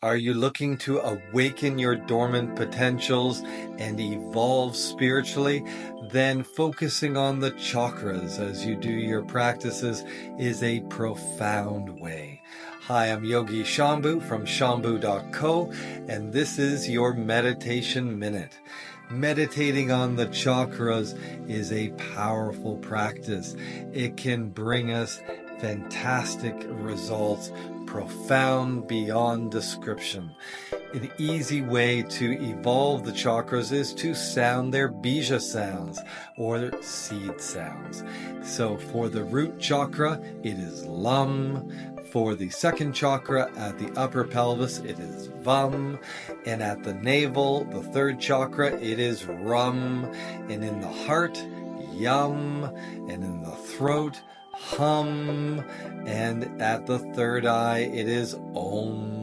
Are you looking to awaken your dormant potentials and evolve spiritually? Then focusing on the chakras as you do your practices is a profound way. Hi, I'm Yogi Shambhu from Shambhu.co, and this is your Meditation Minute. Meditating on the chakras is a powerful practice. It can bring us fantastic results, profound beyond description. An easy way to evolve the chakras is to sound their bija sounds or seed sounds. So for the root chakra, it is Lam. For the second chakra at the upper pelvis, it is Vam. And at the navel, the third chakra, it is Rum. And in the heart, Yum. And in the throat, Hum. And at the third eye, it is Om.